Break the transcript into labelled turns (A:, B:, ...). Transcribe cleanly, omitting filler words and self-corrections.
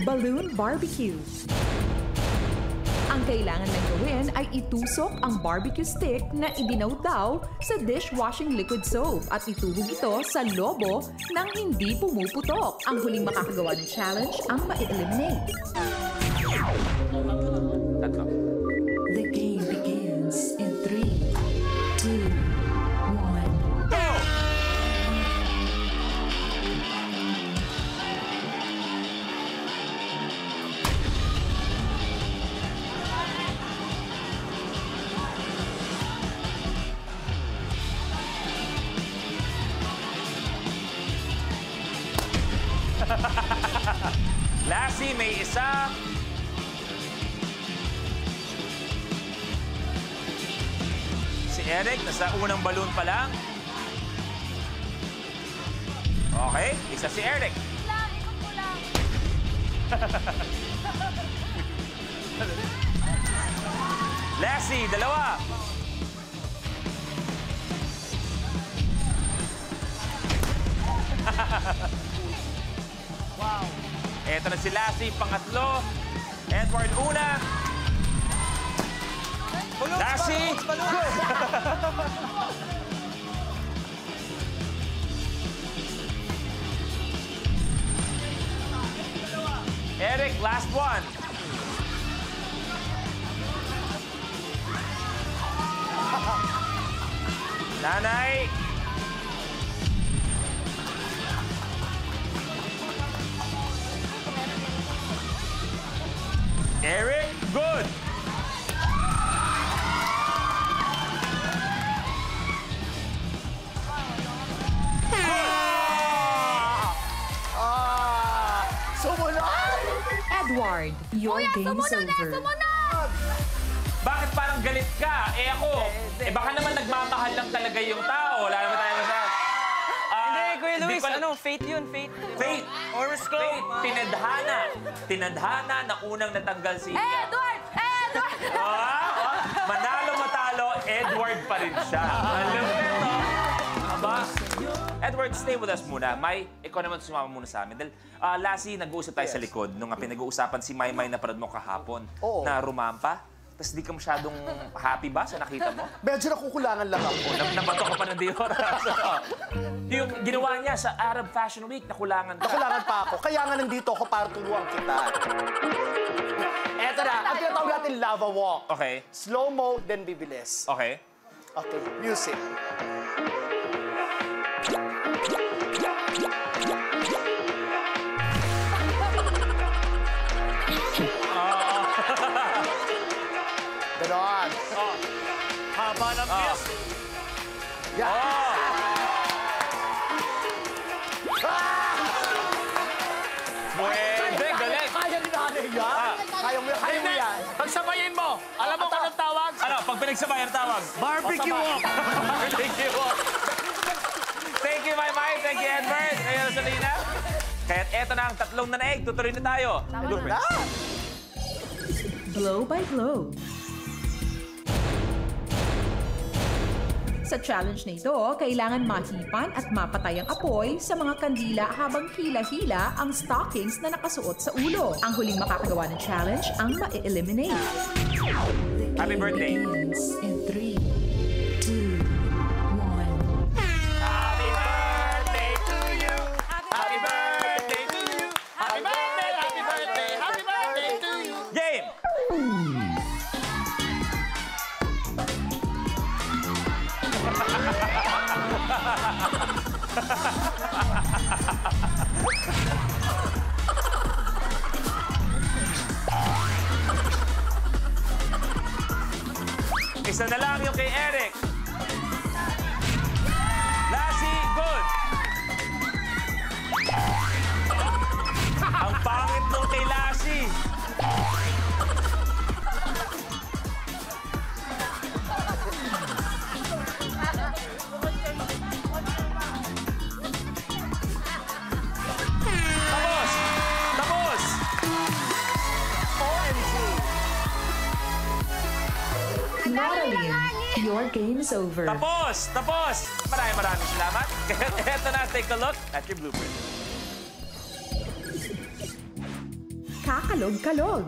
A: Balloon Barbecue. Ang kailangan lang gawin ay itusok ang barbecue stick na idinaw-daw sa dishwashing liquid soap at ituhog ito sa lobo nang hindi pumuputok. Ang huling makakagawa ng challenge ang ma-eliminate. The game begins in 3, 2, 1.
B: Go! Lassie, may isa. Si Eric, nasa unang balloon pa lang. Okay, isa si Eric.
C: Ikot mo lang.
B: Lassie, dalawa.
C: Wow.
B: Eto na si Lassie, pangatlo. Edward, una. Lassie! Eric, last one. Nanay. Eric, good.
D: Sumunod!
A: Edward, your
C: Kuya,
A: game's
C: sumunod na!
A: over.
C: Sumunod!
B: Bakit parang galit ka? Eh ako, baka naman nagmamahal lang talaga yung tao. Wala naman tayo sa...
E: Hindi, Kuya Luis,
B: pala-
E: fate yun, fate.
B: Fate!
E: Horoscope.
B: Fate! Tinadhana! Tinadhana na unang natanggal si...
C: Edward! Edward!
B: Manalo matalo, Edward pa rin siya. Alam mo ito? Aba? Edward, stay with us muna. Ikaw naman sumama muna sa amin. Dahil, Lassie, nag-uusap tayo sa likod nung pinag-uusapan si Maymay na parad mo kahapon na rumampa. Tapos di ka masyadong happy ba sa nakita mo?
D: Medyo nakukulangan lang ako.
B: Nabato ka pa ng Dior. Yung ginawa niya sa Arab Fashion Week, nakulangan ka.
D: Nakulangan pa ako. Kaya nga nandito ako para tulungan kita. Eto na, ang tinatawag natin lava walk.
B: Okay.
D: Slow-mo, then bibilis.
B: Okay.
D: Okay, music. Ganon.
E: Haba ng piyes.
D: Yeah.
B: Pwede, galing.
D: Kaya ni nanay yan. Kaya mo yan.
E: Pagsabayin mo, alam mo kung anong tawag?
B: Ano, pag pinagsabayan tawag?
E: Barbecue walk.
B: Thank you. Thank you, Maymay. Thank you, Edward. Ayun, Rosalina. Kaya eto na ang tatlong nanaig. Tutuloy na tayo. Blueprint.
A: Blow by blow. Sa challenge na ito, kailangan mahipan at mapatay ang apoy sa mga kandila habang hila-hila ang stockings na nakasuot sa ulo. Ang huling makakagawa ng challenge ang ma-eliminate.
B: Happy birthday.
A: In 3, 2, 1.
B: Happy birthday to you. Happy birthday to you.
E: Happy birthday, happy birthday, happy birthday to you.
B: Game. Isa na lang yung kay Eric. Lassie, good. Ang pangit nung kay Lassie. Tapos! Tapos!
A: Natalie, your game's over.
B: Tapos! Tapos! Maraming salamat. Eto na, take a look at your blueprint.
A: kakalog-kalog.